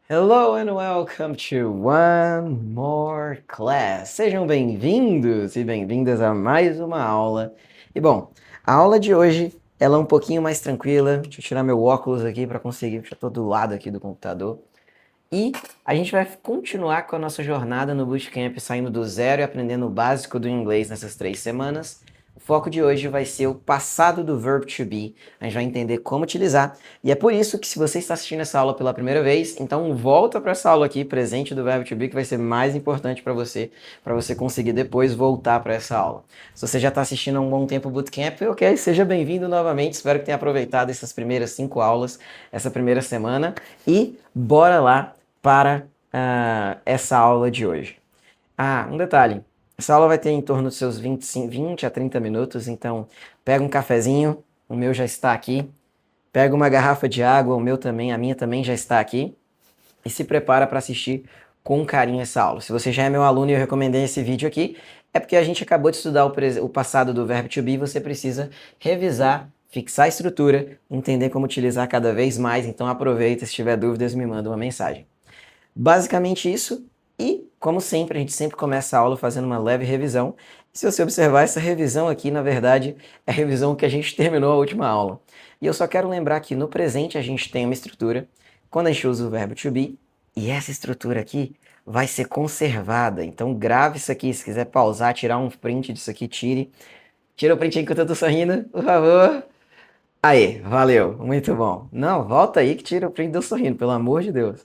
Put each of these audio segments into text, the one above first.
Hello and welcome to one more class. Sejam bem-vindos e bem-vindas a mais uma aula. E bom, a aula de hoje ela é um pouquinho mais tranquila. Deixa eu tirar meu óculos aqui para conseguir, já estou do lado aqui do computador. E a gente vai continuar com a nossa jornada no Bootcamp, saindo do zero e aprendendo o básico do inglês nessas 3 semanas. O foco de hoje vai ser o passado do verb to be. A gente vai entender como utilizar. E é por isso que se você está assistindo essa aula pela primeira vez, então volta para essa aula aqui, presente do verb to be, que vai ser mais importante para você conseguir depois voltar para essa aula. Se você já está assistindo há um bom tempo o Bootcamp, ok, seja bem-vindo novamente. Espero que tenha aproveitado essas primeiras 5 aulas, essa primeira semana. E bora lá para essa aula de hoje. Um detalhe. Essa aula vai ter em torno dos seus 20 a 30 minutos, então pega um cafezinho, o meu já está aqui. Pega uma garrafa de água, a minha também já está aqui. E se prepara para assistir com carinho essa aula. Se você já é meu aluno e eu recomendei esse vídeo aqui, é porque a gente acabou de estudar o passado do verbo to be e você precisa revisar, fixar a estrutura, entender como utilizar cada vez mais. Então aproveita, se tiver dúvidas, me manda uma mensagem. Basicamente isso, e como sempre, a gente sempre começa a aula fazendo uma leve revisão. E se você observar, essa revisão aqui, na verdade, é a revisão que a gente terminou a última aula. E eu só quero lembrar que no presente a gente tem uma estrutura, quando a gente usa o verbo to be, e essa estrutura aqui vai ser conservada. Então grave isso aqui, se quiser pausar, tirar um print disso aqui, tire. Tira o print aí enquanto eu tô sorrindo, por favor. Aí, valeu, muito bom. Não, volta aí que tira o print de eu sorrindo, pelo amor de Deus.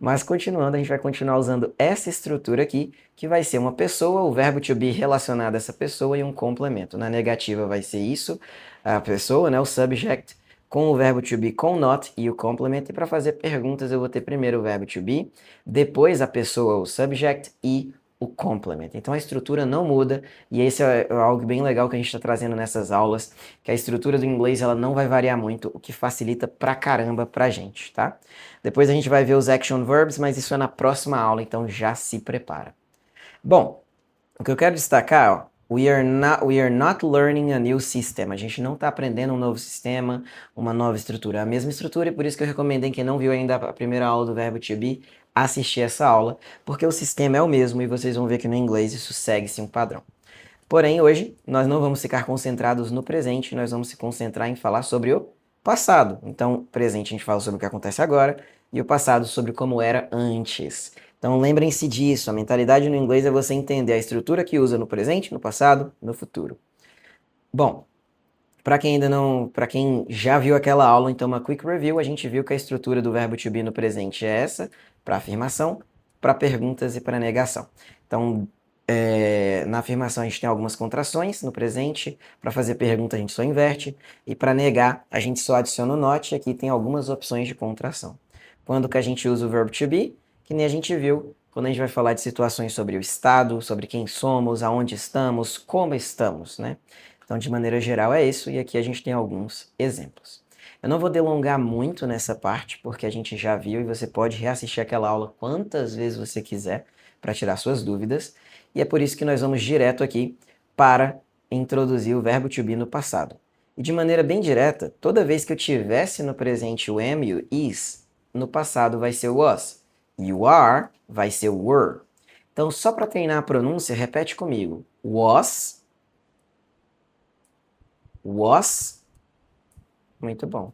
Mas continuando, a gente vai continuar usando essa estrutura aqui, que vai ser uma pessoa, o verbo to be relacionado a essa pessoa e um complemento. Na negativa vai ser isso, a pessoa, né, o subject, com o verbo to be com not e o complemento. E para fazer perguntas eu vou ter primeiro o verbo to be, depois a pessoa, o subject e o complement. Então a estrutura não muda e esse é algo bem legal que a gente está trazendo nessas aulas, que a estrutura do inglês ela não vai variar muito, o que facilita pra caramba pra gente, tá? Depois a gente vai ver os action verbs, mas isso é na próxima aula, então já se prepara. Bom, o que eu quero destacar, ó, we are not learning a new system. A gente não está aprendendo um novo sistema, uma nova estrutura. A mesma estrutura, e por isso que eu recomendei quem não viu ainda a primeira aula do verbo to be, assistir essa aula, porque o sistema é o mesmo e vocês vão ver que no inglês isso segue-se um padrão. Porém, hoje, nós não vamos ficar concentrados no presente, nós vamos se concentrar em falar sobre o passado. Então, presente a gente fala sobre o que acontece agora e o passado sobre como era antes. Então, lembrem-se disso, a mentalidade no inglês é você entender a estrutura que usa no presente, no passado, no futuro. Bom, para quem já viu aquela aula, então uma quick review, a gente viu que a estrutura do verbo to be no presente é essa, para afirmação, para perguntas e para negação. Então, na afirmação a gente tem algumas contrações no presente, para fazer pergunta a gente só inverte, e para negar a gente só adiciona o not, e aqui tem algumas opções de contração. Quando que a gente usa o verbo to be? Que nem a gente viu, quando a gente vai falar de situações sobre o estado, sobre quem somos, aonde estamos, como estamos, né? Então, de maneira geral é isso, e aqui a gente tem alguns exemplos. Eu não vou delongar muito nessa parte, porque a gente já viu e você pode reassistir aquela aula quantas vezes você quiser para tirar suas dúvidas. E é por isso que nós vamos direto aqui para introduzir o verbo to be no passado. E de maneira bem direta, toda vez que eu tivesse no presente o am e o is, no passado vai ser o was. You are vai ser o were. Então, só para treinar a pronúncia, repete comigo. Was, muito bom.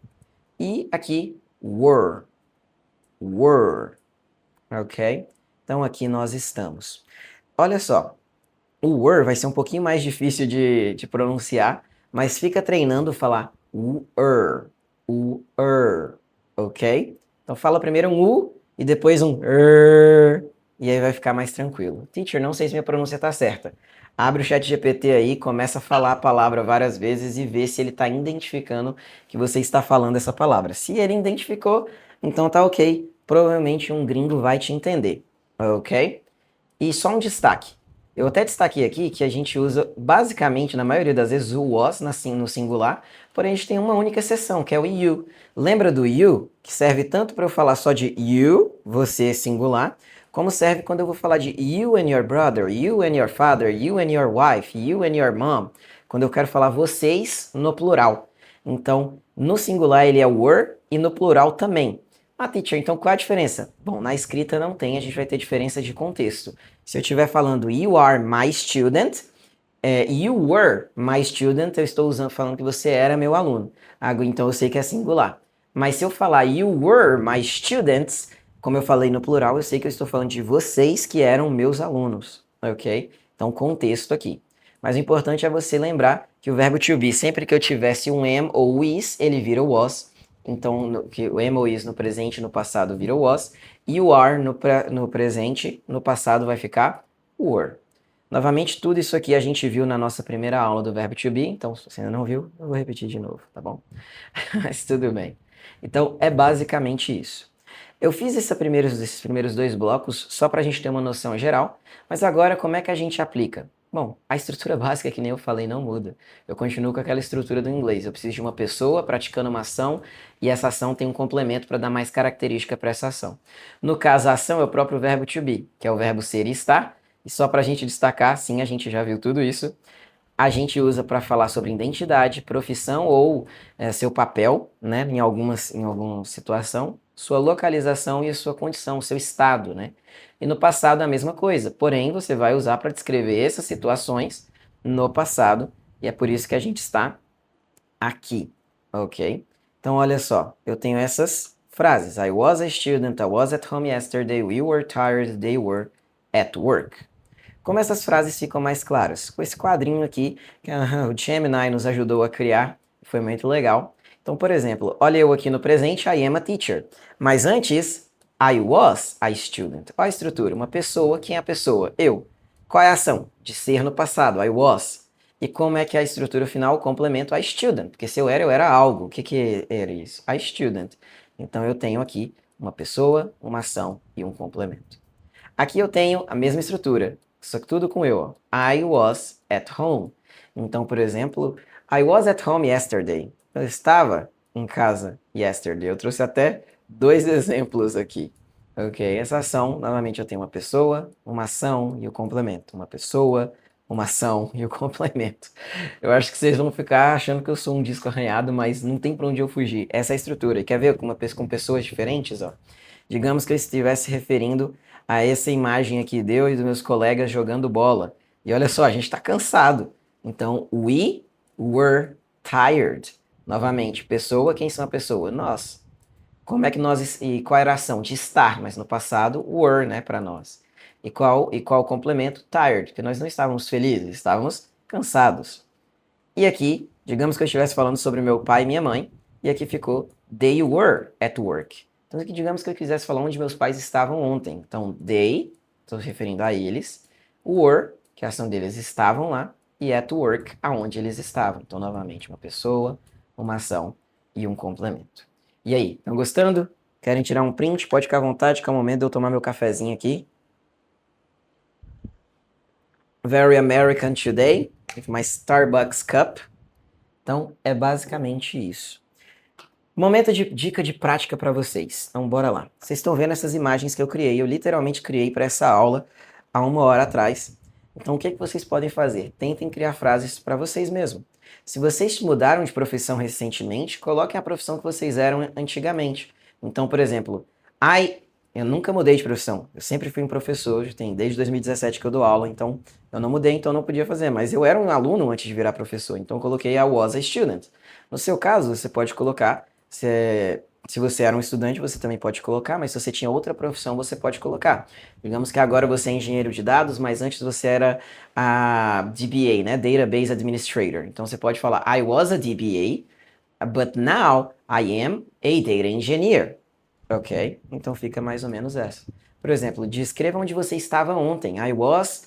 E aqui, were, ok? Então, aqui nós estamos. Olha só, o were vai ser um pouquinho mais difícil de pronunciar, mas fica treinando falar ok? Então fala primeiro um u e depois um e aí vai ficar mais tranquilo. Teacher, não sei se minha pronúncia está certa. Abre o chat GPT aí, começa a falar a palavra várias vezes e vê se ele está identificando que você está falando essa palavra. Se ele identificou, então tá ok. Provavelmente um gringo vai te entender, ok? E só um destaque. Eu até destaquei aqui que a gente usa basicamente, na maioria das vezes, o was no singular, porém a gente tem uma única exceção, que é o you. Lembra do you? Que serve tanto para eu falar só de you, você singular, como serve quando eu vou falar de you and your brother, you and your father, you and your wife, you and your mom, quando eu quero falar vocês no plural. Então, no singular ele é were e no plural também. Ah, teacher, então qual é a diferença? Bom, na escrita não tem, a gente vai ter diferença de contexto. Se eu estiver falando you are my student, you were my student, eu estou falando que você era meu aluno. Então eu sei que é singular. Mas se eu falar you were my students, como eu falei no plural, eu sei que eu estou falando de vocês que eram meus alunos, ok? Então contexto aqui. Mas o importante é você lembrar que o verbo to be, sempre que eu tivesse um am ou is, ele vira o was. Então, que o am ou is no presente, no passado vira o was. E o are no presente, no passado vai ficar were. Novamente, tudo isso aqui a gente viu na nossa primeira aula do verbo to be, então se você ainda não viu, eu vou repetir de novo, tá bom? Mas tudo bem. Então, é basicamente isso. Eu fiz esses primeiros dois blocos só para a gente ter uma noção geral, mas agora como é que a gente aplica? Bom, a estrutura básica, que nem eu falei, não muda. Eu continuo com aquela estrutura do inglês. Eu preciso de uma pessoa praticando uma ação e essa ação tem um complemento para dar mais característica para essa ação. No caso, a ação é o próprio verbo to be, que é o verbo ser e estar. E só para a gente destacar, sim, a gente já viu tudo isso, a gente usa para falar sobre identidade, profissão ou seu papel, né, em alguma situação, sua localização e a sua condição, o seu estado, né? E no passado a mesma coisa, porém você vai usar para descrever essas situações no passado, e é por isso que a gente está aqui, ok? Então olha só, eu tenho essas frases. I was a student, I was at home yesterday, we were tired, they were at work. Como essas frases ficam mais claras? Com esse quadrinho aqui que o Gemini nos ajudou a criar, foi muito legal. Então, por exemplo, olha eu aqui no presente, I am a teacher. Mas antes, I was a student. Olha a estrutura, uma pessoa, quem é a pessoa? Eu. Qual é a ação? De ser no passado, I was. E como é que é a estrutura final? Complemento a student, porque se eu era algo. O que era isso? A student. Então eu tenho aqui uma pessoa, uma ação e um complemento. Aqui eu tenho a mesma estrutura, só que tudo com eu. Ó. I was at home. Então, por exemplo, I was at home yesterday. Eu estava em casa yesterday. Eu trouxe até dois exemplos aqui. Ok, essa ação, novamente eu tenho uma pessoa, uma ação e o complemento. Uma pessoa, uma ação e o complemento. Eu acho que vocês vão ficar achando que eu sou um disco arranhado, mas não tem para onde eu fugir. Essa é a estrutura. E quer ver com pessoas diferentes? Ó? Digamos que eu estivesse referindo a essa imagem aqui de eu e dos meus colegas jogando bola. E olha só, a gente está cansado. Então, we were tired. Novamente, pessoa, quem são a pessoa? Nós. Como é que nós. E qual era a ação? De estar, mas no passado, were, né, para nós. E qual o complemento? Tired, porque nós não estávamos felizes, estávamos cansados. E aqui, digamos que eu estivesse falando sobre meu pai e minha mãe, e aqui ficou they were at work. Então aqui digamos que eu quisesse falar onde meus pais estavam ontem. Então they, estou referindo a eles, were, que a ação deles estavam lá, e at work, aonde eles estavam. Então novamente uma pessoa, uma ação e um complemento. E aí, estão gostando? Querem tirar um print? Pode ficar à vontade, que é o momento de eu tomar meu cafezinho aqui. Very American today, with my Starbucks cup. Então, é basicamente isso. Momento de dica de prática para vocês. Então, bora lá. Vocês estão vendo essas imagens que eu criei. Eu literalmente criei para essa aula há 1 hora atrás. Então, o que vocês podem fazer? Tentem criar frases para vocês mesmos. Se vocês mudaram de profissão recentemente, coloquem a profissão que vocês eram antigamente. Então, por exemplo, eu nunca mudei de profissão. Eu sempre fui um professor, desde 2017 que eu dou aula, então eu não mudei, então não podia fazer. Mas eu era um aluno antes de virar professor, então eu coloquei I was a student. No seu caso, você pode colocar, se você era um estudante, você também pode colocar, mas se você tinha outra profissão, você pode colocar. Digamos que agora você é engenheiro de dados, mas antes você era a DBA, né? Database Administrator. Então você pode falar I was a DBA, but now I am a data engineer. Ok? Então fica mais ou menos essa. Por exemplo, descreva onde você estava ontem. I was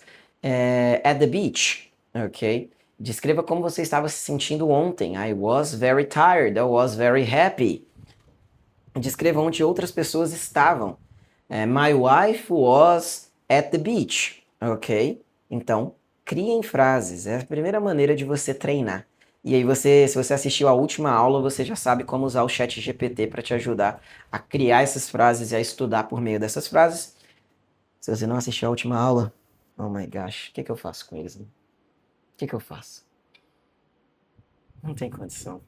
at the beach. Ok? Descreva como você estava se sentindo ontem. I was very tired. I was very happy. Descreva onde outras pessoas estavam. My wife was at the beach. Ok? Então, criem frases. É a primeira maneira de você treinar. E aí se você assistiu a última aula, você já sabe como usar o chat GPT para te ajudar a criar essas frases e a estudar por meio dessas frases. Se você não assistiu a última aula, oh my gosh, o que eu faço com eles? Né? O que eu faço? Não tem condição.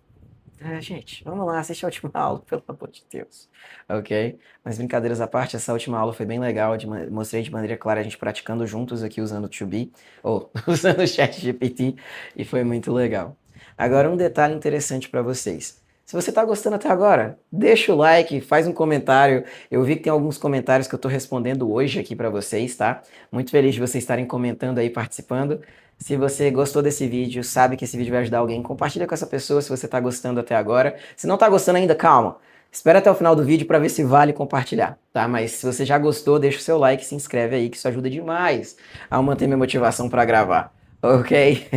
Gente, vamos lá, assiste a última aula, pelo amor de Deus. Ok? Mas brincadeiras à parte, essa última aula foi bem legal, mostrei de maneira clara a gente praticando juntos aqui usando o To Be, ou usando o ChatGPT, e foi muito legal. Agora, um detalhe interessante para vocês. Se você está gostando até agora, deixa o like, faz um comentário. Eu vi que tem alguns comentários que eu estou respondendo hoje aqui para vocês, tá? Muito feliz de vocês estarem comentando aí, participando. Se você gostou desse vídeo, sabe que esse vídeo vai ajudar alguém, compartilha com essa pessoa se você está gostando até agora. Se não está gostando ainda, calma. Espera até o final do vídeo para ver se vale compartilhar, tá? Mas se você já gostou, deixa o seu like, se inscreve aí, que isso ajuda demais a manter minha motivação para gravar, ok?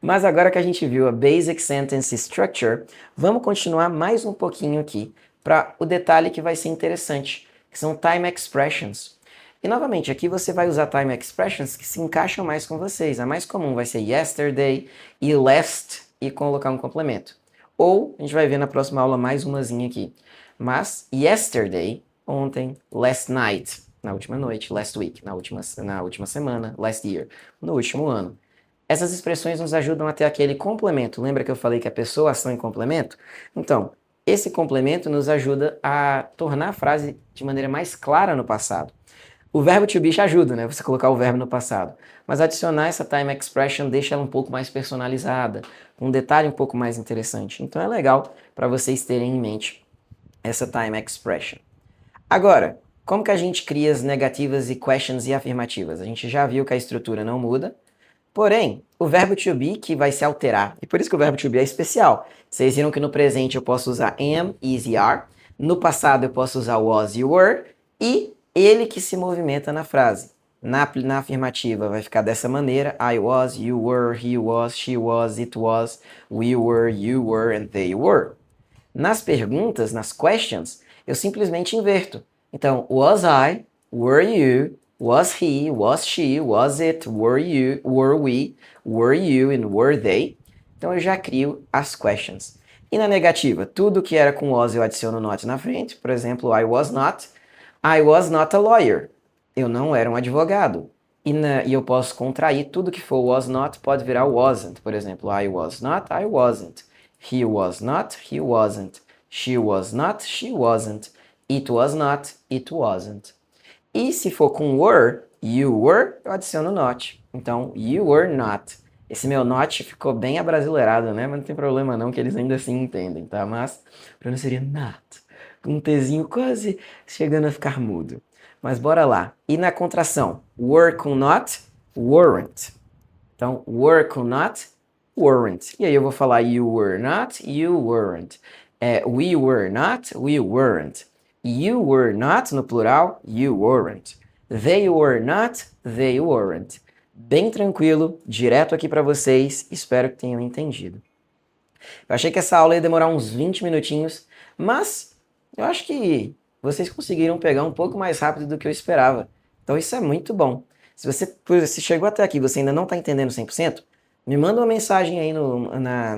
Mas agora que a gente viu a Basic Sentence Structure, vamos continuar mais um pouquinho aqui para o detalhe que vai ser interessante, que são Time Expressions. E novamente, aqui você vai usar time expressions que se encaixam mais com vocês. A mais comum vai ser yesterday e last e colocar um complemento. Ou a gente vai ver na próxima aula mais umazinha aqui. Mas yesterday, ontem, last night, na última noite, last week, na última semana, last year, no último ano. Essas expressões nos ajudam a ter aquele complemento. Lembra que eu falei que a pessoa, ação e complemento? Então, esse complemento nos ajuda a tornar a frase de maneira mais clara no passado. O verbo to be ajuda, né? Você colocar o verbo no passado. Mas adicionar essa time expression deixa ela um pouco mais personalizada, com um detalhe um pouco mais interessante. Então é legal para vocês terem em mente essa time expression. Agora, como que a gente cria as negativas e questions e afirmativas? A gente já viu que a estrutura não muda, porém, o verbo to be que vai se alterar. E por isso que o verbo to be é especial. Vocês viram que no presente eu posso usar am, is e are. No passado eu posso usar was e were. E ele que se movimenta na frase. Na afirmativa vai ficar dessa maneira: I was, you were, he was, she was, it was, we were, you were, and they were. Nas perguntas, nas questions, eu simplesmente inverto. Então, was I, were you, was he, was she, was it, were you, were we, were you, and were they. Então eu já crio as questions. E na negativa, tudo que era com was eu adiciono not na frente. Por exemplo, I was not a lawyer. Eu não era um advogado. E eu posso contrair tudo que for was not, pode virar wasn't. Por exemplo, I was not, I wasn't. He was not, he wasn't. She was not, she wasn't. It was not, it wasn't. E se for com were, you were, eu adiciono not. Então, you were not. Esse meu not ficou bem abrasileirado, né? Mas não tem problema não, que eles ainda assim entendem, tá? Mas, para não seria not. Com um Tzinho quase chegando a ficar mudo. Mas bora lá. E na contração? Were com not, weren't. Então, were com not, weren't. E aí eu vou falar you were not, you weren't. We were not, we weren't. You were not, no plural, you weren't. They were not, they weren't. Bem tranquilo, direto aqui para vocês, espero que tenham entendido. Eu achei que essa aula ia demorar uns 20 minutinhos, mas eu acho que vocês conseguiram pegar um pouco mais rápido do que eu esperava. Então isso é muito bom. Se chegou até aqui e você ainda não está entendendo 100%, me manda uma mensagem aí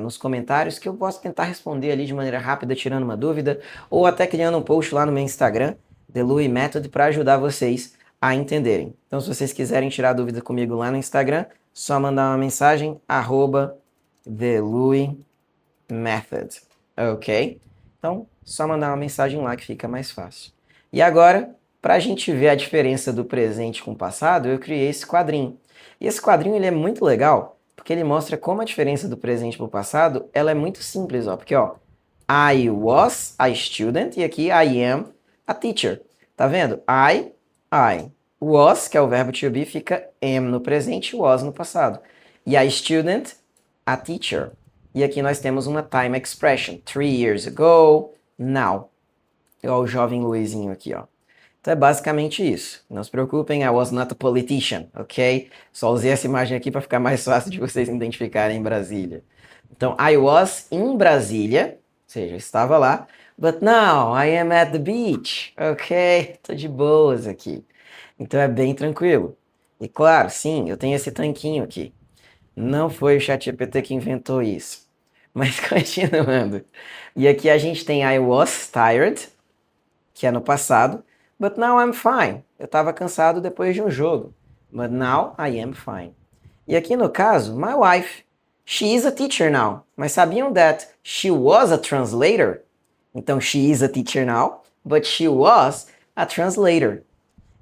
nos comentários que eu posso tentar responder ali de maneira rápida, tirando uma dúvida, ou até criando um post lá no meu Instagram, TheLouisMethod, para ajudar vocês a entenderem. Então, se vocês quiserem tirar dúvida comigo lá no Instagram, só mandar uma mensagem, @TheLouisMethod, ok? Então, só mandar uma mensagem lá que fica mais fácil. E agora, para a gente ver a diferença do presente com o passado, eu criei esse quadrinho. E esse quadrinho ele é muito legal, porque ele mostra como a diferença do presente para o passado, ela é muito simples, ó. Porque, ó, I was a student e aqui I am a teacher. Tá vendo? I. Was, que é o verbo to be, fica am no presente e was no passado. E a student, a teacher. E aqui nós temos uma time expression. 3 years ago, now. Igual o jovem Luizinho aqui, ó. Então é basicamente isso. Não se preocupem, I was not a politician, ok? Só usei essa imagem aqui para ficar mais fácil de vocês identificarem em Brasília. Então, I was in Brasília, ou seja, eu estava lá, but now I am at the beach, ok? Tô de boas aqui. Então é bem tranquilo. E claro, sim, eu tenho esse tanquinho aqui. Não foi o ChatGPT que inventou isso. Mas continuando. E aqui a gente tem I was tired, que é no passado. But now I'm fine. Eu estava cansado depois de um jogo. But now I am fine. E aqui no caso, my wife. She is a teacher now. Mas sabiam that she was a translator? Então, she is a teacher now, but she was a translator.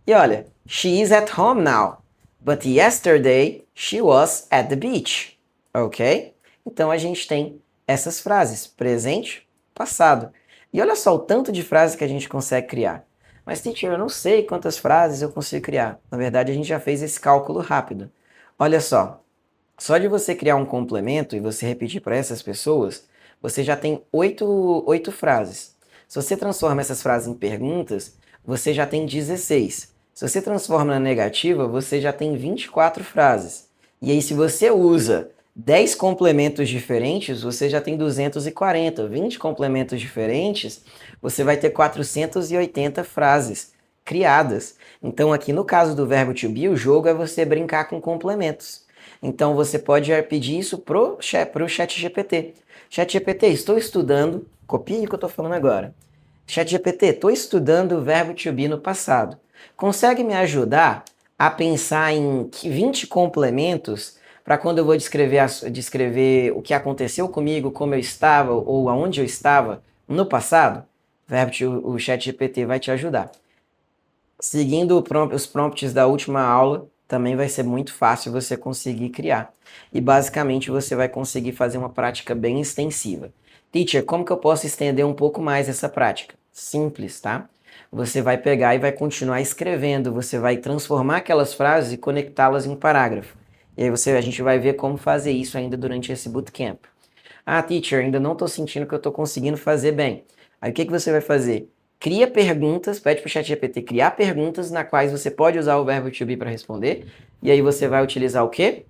E olha, she is at home now, but yesterday she was at the beach. Ok? Então, a gente tem essas frases, presente, passado. E olha só o tanto de frases que a gente consegue criar. Mas, teacher, eu não sei quantas frases eu consigo criar. Na verdade, a gente já fez esse cálculo rápido. Olha só de você criar um complemento e você repetir para essas pessoas, você já tem oito frases. Se você transforma essas frases em perguntas, você já tem 16. Se você transforma na negativa, você já tem 24 frases. E aí, se você usa 10 complementos diferentes, você já tem 240. 20 complementos diferentes, você vai ter 480 frases criadas. Então, aqui no caso do verbo to be, o jogo é você brincar com complementos. Então, você pode pedir isso pro ChatGPT. ChatGPT, estou estudando, copie o que eu estou falando agora. ChatGPT, estou estudando o verbo to be no passado. Consegue me ajudar a pensar em 20 complementos para quando eu vou descrever o que aconteceu comigo, como eu estava ou aonde eu estava no passado? O ChatGPT vai te ajudar. Seguindo os prompts da última aula, também vai ser muito fácil você conseguir criar. E basicamente você vai conseguir fazer uma prática bem extensiva. Teacher, como que eu posso estender um pouco mais essa prática? Simples, tá? Você vai pegar e vai continuar escrevendo, você vai transformar aquelas frases e conectá-las em um parágrafo. E aí a gente vai ver como fazer isso ainda durante esse bootcamp. Ah, teacher, ainda não estou sentindo que eu estou conseguindo fazer bem. Aí o que você vai fazer? Cria perguntas, pede para o ChatGPT criar perguntas na quais você pode usar o verbo to be para responder. E aí você vai utilizar o quê?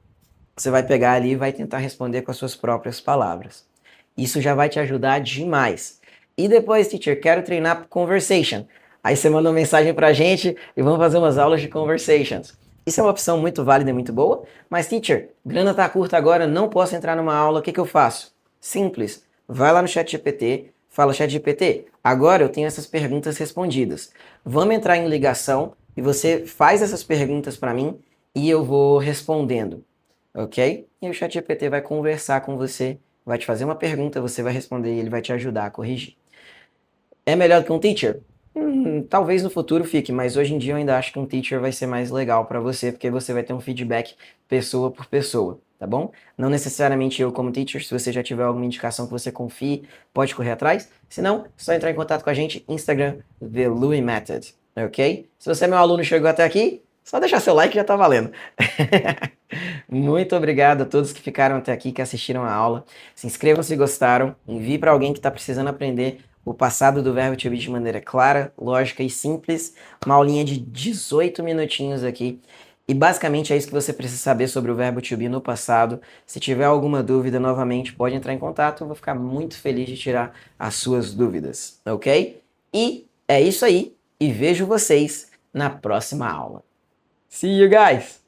Você vai pegar ali e vai tentar responder com as suas próprias palavras. Isso já vai te ajudar demais. E depois, teacher, quero treinar conversation. Aí você manda uma mensagem pra gente e vamos fazer umas aulas de conversations. Isso é uma opção muito válida e muito boa, mas teacher, grana tá curta agora, não posso entrar numa aula, o que eu faço? Simples, vai lá no ChatGPT, fala ChatGPT, agora eu tenho essas perguntas respondidas. Vamos entrar em ligação e você faz essas perguntas para mim e eu vou respondendo, ok? E o ChatGPT vai conversar com você, vai te fazer uma pergunta, você vai responder e ele vai te ajudar a corrigir. É melhor que um teacher? Talvez no futuro fique, mas hoje em dia eu ainda acho que um teacher vai ser mais legal para você, porque você vai ter um feedback pessoa por pessoa, tá bom? Não necessariamente eu como teacher, se você já tiver alguma indicação que você confie, pode correr atrás. Se não, é só entrar em contato com a gente, Instagram, The Louie Method, ok? Se você é meu aluno e chegou até aqui, só deixar seu like já tá valendo. Muito obrigado a todos que ficaram até aqui, que assistiram a aula. Se inscrevam se gostaram, envie para alguém que está precisando aprender o passado do verbo to be de maneira clara, lógica e simples. Uma aulinha de 18 minutinhos aqui. E basicamente é isso que você precisa saber sobre o verbo to be no passado. Se tiver alguma dúvida, novamente, pode entrar em contato. Eu vou ficar muito feliz de tirar as suas dúvidas, ok? E é isso aí. E vejo vocês na próxima aula. See you guys!